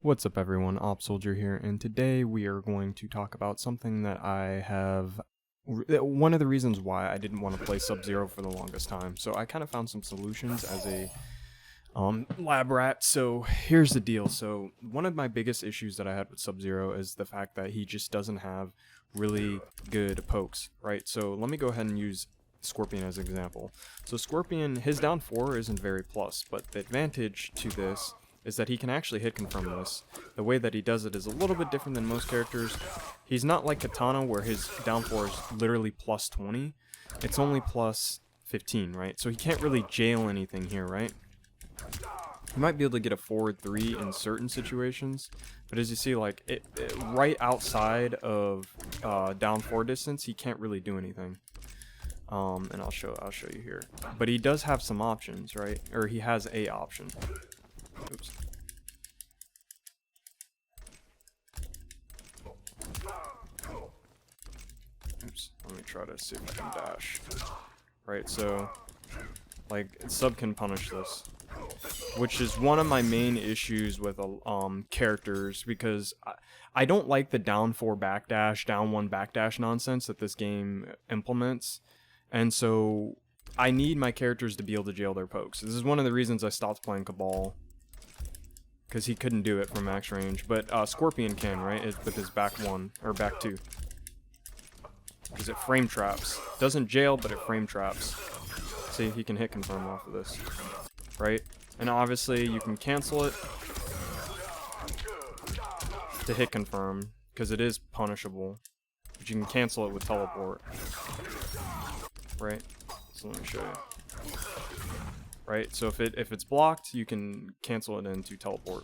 What's up everyone, Op Soldier here, and today we are going to talk about something that I have, one of the reasons why I didn't want to play Sub-Zero for the longest time. So I kind of found some solutions as a lab rat. So here's the deal. So one of my biggest issues that I had with Sub-Zero is the fact that he just doesn't have really good pokes, right? So let me go ahead and use Scorpion as an example. So Scorpion, his down 4 isn't very plus, but the advantage to this is that he can actually hit confirm this. The way that he does it is a little bit different than most characters. He's not like Katana where his down 4 is literally plus 20. It's only plus 15, right? So he can't really jail anything here, right? He might be able to get a forward 3 in certain situations, but as you see, like right outside of down 4 distance, he can't really do anything. And I'll show you here. But he does have some options, right? Or he has a option. Oops. Oops. Let me try to see if I can dash. Right, so like sub can punish this, which is one of my main issues with characters, because I don't like the down 4 backdash, down 1 backdash nonsense that this game implements, and so I need my characters to be able to jail their pokes. This is one of the reasons I stopped playing Cabal, because he couldn't do it from max range, but Scorpion can, right? With his back 1 or back 2, because it frame traps. Doesn't jail, but it frame traps. See, he can hit confirm off of this, right? And obviously you can cancel it to hit confirm, because it is punishable, but you can cancel it with teleport, right? So let me show you. Right, so if it's blocked, you can cancel it into teleport.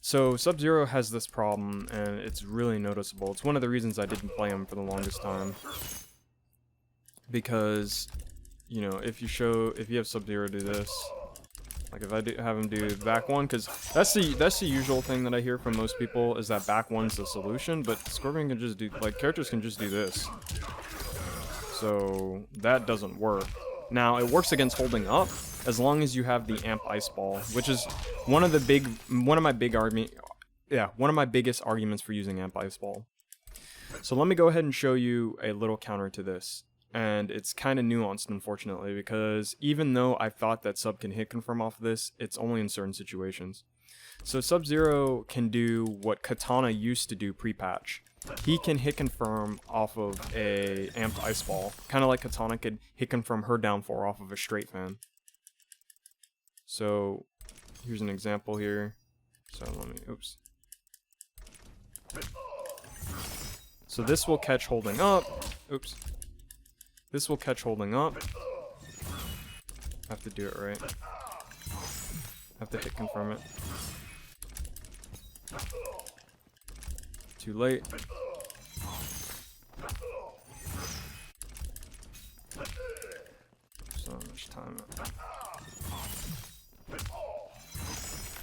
So Sub-Zero has this problem, and it's really noticeable. It's one of the reasons I didn't play him for the longest time, because you know, if you have Sub-Zero do this, like if I have him do back 1, because that's the usual thing that I hear from most people, is that back 1's the solution, but Scorpion can just do, like, characters can just do this. So that doesn't work. Now, it works against holding up as long as you have the amp ice ball, which is one of my biggest arguments for using amp ice ball. So let me go ahead and show you a little counter to this. And it's kind of nuanced, unfortunately, because even though I thought that Sub can hit confirm off of this, it's only in certain situations. So Sub-Zero can do what Katana used to do pre-patch. He can hit confirm off of a amped ice ball, kind of like Katana could hit confirm her down 4 off of a straight fan. So here's an example here. So let me, oops. So this will catch holding up. Oops. This will catch holding up. I have to do it right. I have to hit confirm it. Too late. So much time.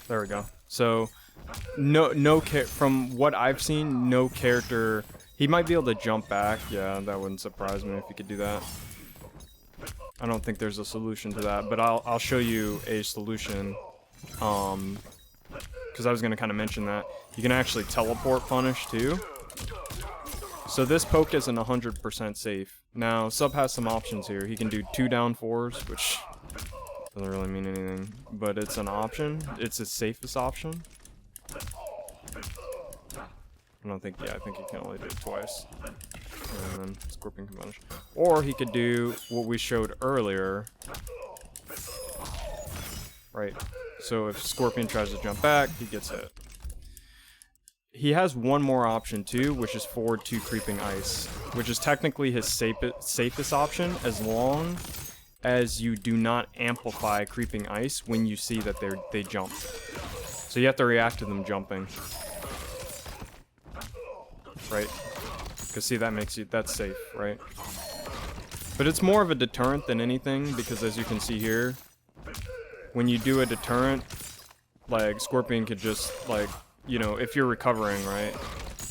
There we go. So from what I've seen, no character. He might be able to jump back. Yeah, that wouldn't surprise me if he could do that. I don't think there's a solution to that, but I'll show you a solution. Because I was going to kind of mention that. You can actually teleport punish too. So this poke isn't 100% safe. Now, Sub has some options here. He can do 2 down 4s, which doesn't really mean anything, but it's an option. It's his safest option. I think he can only do it twice. And then Scorpion can punish. Or he could do what we showed earlier. Right. So if Scorpion tries to jump back, he gets hit. He has one more option too, which is forward 2 creeping ice, which is technically his safest option, as long as you do not amplify creeping ice when you see that they jump. So you have to react to them jumping. Right? Because see, that's safe, right? But it's more of a deterrent than anything, because as you can see here, when you do a deterrent, like, Scorpion could just, like, you know, if you're recovering, right,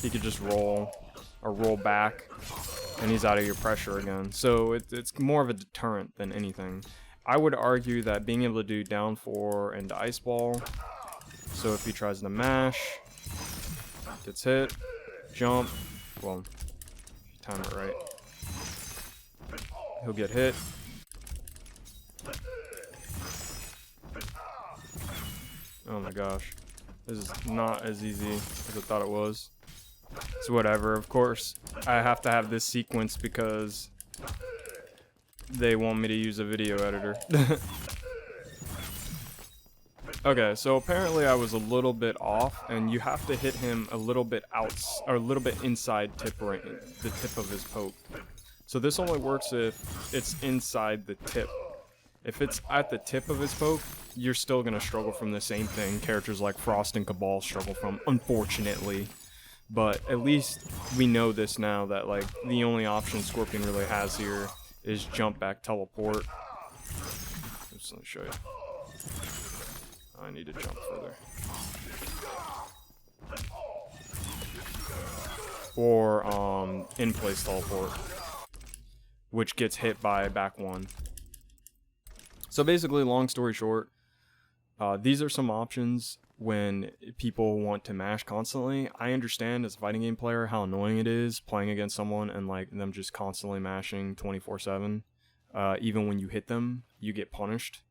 he could just roll or roll back, and he's out of your pressure again. So it's more of a deterrent than anything. I would argue that being able to do down 4 and ice ball So if he tries to mash, gets hit, jump, well, time it right, he'll get hit. Oh my gosh, this is not as easy as I thought it was. So whatever, of course, I have to have this sequence because they want me to use a video editor. Okay, so apparently I was a little bit off, and you have to hit him a little bit or a little bit inside the tip of his poke. So this only works if it's inside the tip. If it's at the tip of his poke, you're still gonna struggle from the same thing characters like Frost and Cabal struggle from, unfortunately. But at least we know this now, that like the only option Scorpion really has here is jump back, teleport. Just let me show you. I need to jump further. Or in-place teleport, which gets hit by back one. So basically, long story short, these are some options when people want to mash constantly. I understand as a fighting game player how annoying it is playing against someone and like them just constantly mashing 24/7. Even when you hit them, you get punished.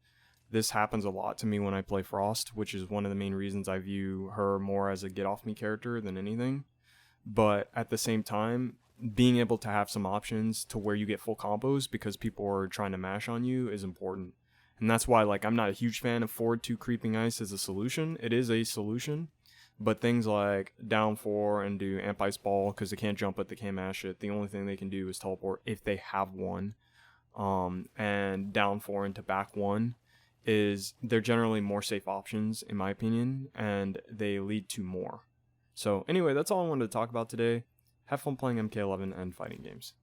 This happens a lot to me when I play Frost, which is one of the main reasons I view her more as a get-off-me character than anything. But at the same time, being able to have some options to where you get full combos because people are trying to mash on you is important. And that's why, like, I'm not a huge fan of forward 2 creeping ice as a solution. It is a solution, but things like down 4 and do amp ice ball, because they can't jump it, they can't mash it. The only thing they can do is teleport if they have one. And down 4 into back 1. They're generally more safe options in my opinion, and they lead to more. So anyway, that's all I wanted to talk about today. Have fun playing MK11 and fighting games.